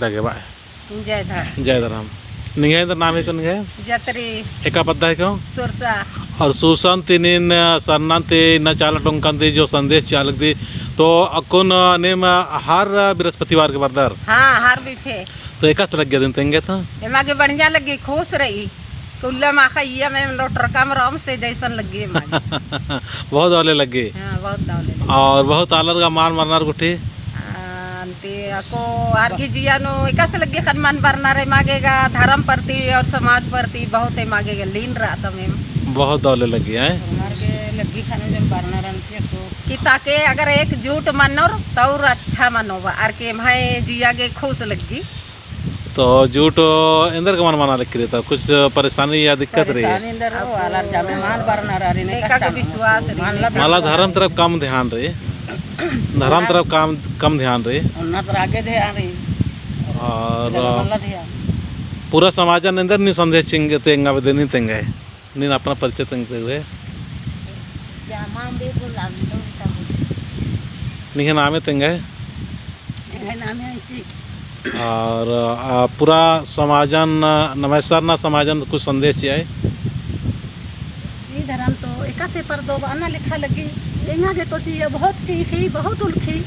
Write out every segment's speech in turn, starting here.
दागे बा जयधर जयधरम निगे नाम है निगे जत्री एका पद्दा है क्यों सुरसा और सुशांत तीन सरनांति न चाल टोंकांति जो संदेश चालक दी तो अकुन नेम हर बृहस्पतिवार के बरदर हाँ हर बिफे तो एक लग गया दिन तेंगे था एमागे बढ़िया लगी खुश रही कुल्ला माखिया में लोटर कम राम से जैसन लगी बहुत वाले लगे हाँ बहुत दावले और बहुत आलर का मार मारनार गुठी अंते को आरगी जिया नो एकस लगे खनमान बरना रे मांगेगा धर्म प्रति और समाज प्रति बहुत है मांगेगा लीन रहा था मैम बहुत दौले लगी हैं मार्गे लगी खाने जब बरना रंती तो कि ताके अगर एक झूठ मानो तो और अच्छा मानोगा आर के भाई जिया के खुश लगी तो झूठ इंदर का मन माना लिख रही था कुछ परेशानी या दिक्कत रही है विश्वास माला धर्म तरफ कम ध्यान रही धर्म तरफ कम ध्यान रही आगे ध्यान रही और पूरा समाज अंदर नहीं संदेश चिंग तेंगा देनी तेंगे नहीं अपना परिचय तेंगे हुए नहीं नाम है तेंगे और पूरा समाजन नमस्कार ना समाजन कुछ संदेश है ये धर्म तो एका से पर दो अन्ना लिखा लगी इंगा के तो चाहिए बहुत चीखी बहुत उल्खी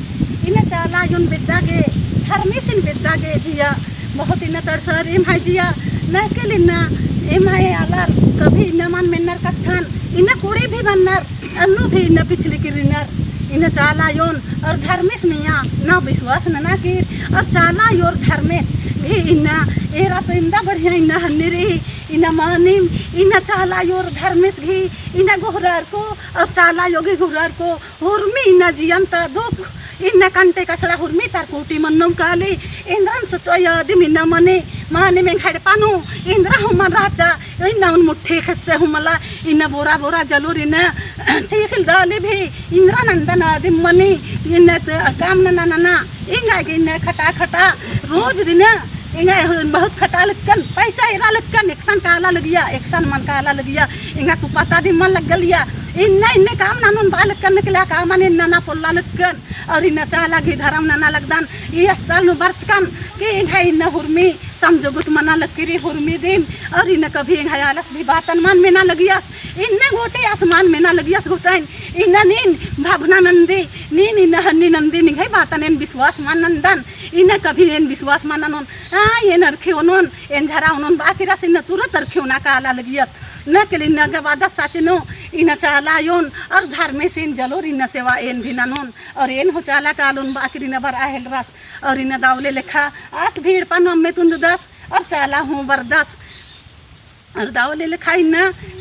इन चाला युन विद्या के धर्मेश इन विद्या के जिया बहुत इन तरसर एम है जिया न के लिना एम है आलर कभी न मन मिन्नर कथन इन कोड़े भी बननर अन्नो भी न पिछली किरिनर इन चाला योन और धर्मेश मिया ना विश्वास ना की और चाला योर धर्मेश भी इन्ना एरा तो इमदा बढ़िया इन्ना हन्ने रही इन्ना मानिम इन्ना चाला योर धर्मेश भी इन्ना गोहरार को और चाला योगी गोहरार को हुर्मी इन्ना जियंता दुख इन्ना कंटे कसड़ा हुर्मी तार कोटी मन्नम काली इंद्रन सचोय दिम इन्ना मने माने में खड़े पानो इंद्रा हुमन राजा इन्ना उन मुट्ठे खस्से हुमला इन्ना बोरा बोरा जलूर इन्ना थीखिल दाली भी इंद्रा नंदन आदिम मने इन्ना काम ना ना ना इंगा के इन्ना खटा खटा रोज दिन इंगा बहुत खटा लगन पैसा इरा लगन एक्शन काला लगिया एक्शन मन काला लगिया इंगा तू पता दी मन लग गलिया इन्ने काम नानुन बाल करने के लिए काम ने नाना पोल्ला लगन और इन्ना चाला की धर्म नाना लगदन ये अस्ताल नु बर्चकन के इंगा इन्ना हुर्मी समझो गुत मना लकीरी हुर्मी दिन और इन्ना कभी इंगा आलस भी बातन मान में ना लगियास इन्ने गोटे आसमान में ना लगियास गोताइन इन्ना नीन भावना नंदी नीन इन्ना हन्नी नंदी निघाई बातन इन विश्वास मान नंदन इन्ना कभी इन विश्वास मानन हाँ ये नरखे उनन इन झरा उनन बाकी रस इन्ना तुरंत रखे उना काला लगियास न के लिए न गवादा साचिनो इन चाला योन और धर्मे से इन जलोर इन सेवा एन भी ननोन और एन हो चाला कालुन बाकी न बर आहल रस और इन दावले लेखा आठ भीड़ पन में तुंद दस और चाला हूँ बरदस और दावले लेखा इन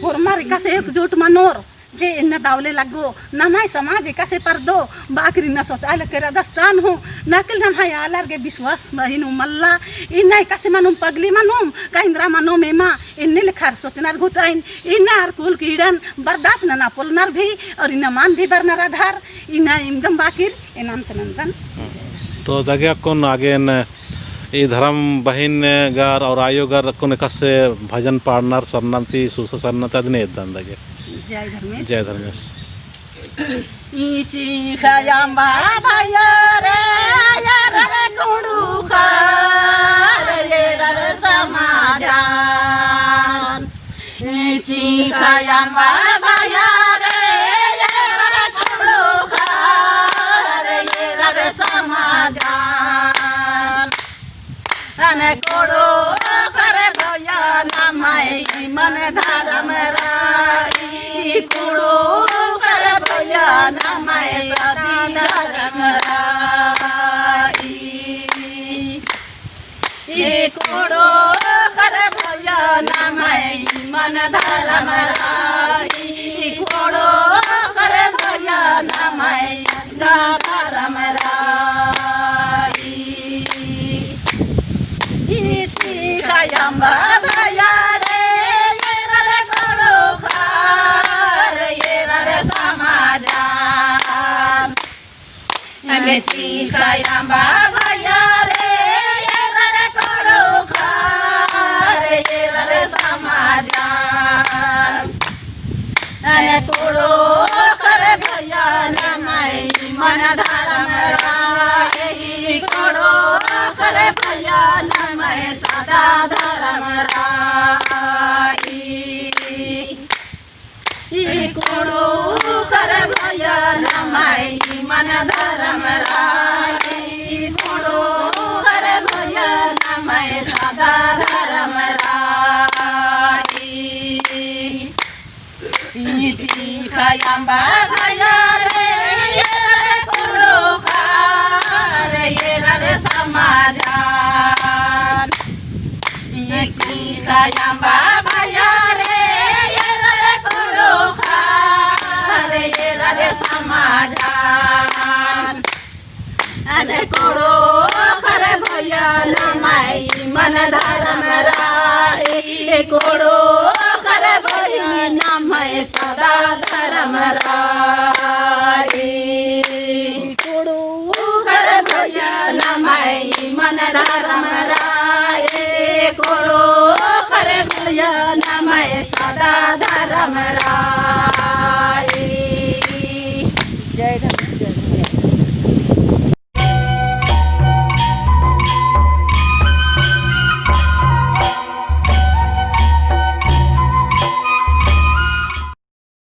और मारिका से एकजुट मनोर जे इन दावले लगो नमाय समाज का से पर दो बाकरी न शौचालय के राजस्थान हो नकल नमाय आलर के विश्वास बहिनु मल्ला इन का से मनुम पगली मनुम काइंद्रा मनो मेमा इन लिखार सोचनार गुताइन इन आर कुल कीड़न बर्दाश्त न ना पोलनर भी और इन मान भी बरनर आधार इन इमदम बाकिर इन अंतनंदन तो दगे कौन आगे न ये धर्म बहिन गार और आयोगर कौन कसे भजन पाड़नार सरनांती सुसा सरनांती अदने इद्दान दगे जय धर्मेश जय धर्मेश इची खयाम्बा भया रे यार रे कुडू खार ये रे समाजान इची खयाम्बा भया रे यार रे कुडू खार ये रे समाजान अने कुडू करे भया नामाई मन धर्म राई कुडू करे भया नामाई सदी धर्म राई ये कुडू करे भया नामाई मन धर्म राई कुडू करे भया नामाई सदा धर्म राई इची खयाम्बा भया रे ये रे कुडू खार ये रे समाजान इची खयाम्बा भया रे ये रे कुडू खार ये रे समाजान अने कुडू करे भया नामाई मन धर्म राई कुडू करे भया नमय सदा धर्म राई कोड़ो कर भया नमय मन धर्म राई कोड़ो कर भया नमय सदा धर्म राई खयाम्बा भया रे कोड़ो खार ये रे समाजान खयाम्बा भया रे कोड़ो खार ये रे समाजान अरे कोड़ो खर भया नमय मन धर्म राई कोड़ो खर भया नमय सदा धर्म राई कोड़ो खर भया नमय मन धर्म राई कोड़ो खर भया नमय सदा धर्म राई जय धर्म